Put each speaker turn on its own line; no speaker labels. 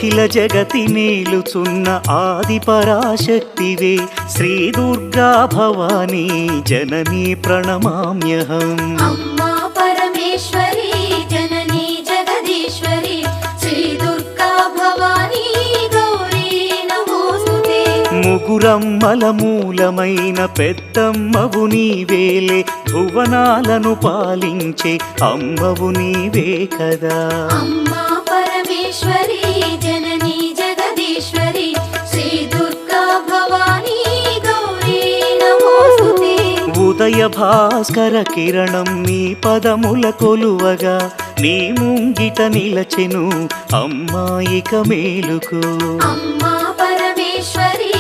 అఖిల జగతి నేలుచున్న ఆది పరాశక్తివే శ్రీ దుర్గా భవానీ జననీ ప్రణమామ్యహం.
అమ్మా పరమేశ్వరి జననీ జగదీశ్వరి శ్రీ దుర్గా భవానీ గౌరీ నమోస్తుతే.
ముగురమ్మల మూలమైన పెద్దమ్మవు నీవేలే భువనాలను పాలించే అమ్మవు నీవే కదా.
అమ్మా పరమేశ్వరి జననీ జగదీశ్వరి శ్రీ దుర్గా భవానీ గౌరీ నమోస్తుతే.
ఉదయ భాస్కర కిరణం నీ పదముల కొలువగా నీ ముంగిట నిలచెను అమ్మాయిక మేలుకు.
అమ్మా పరమేశ్వరి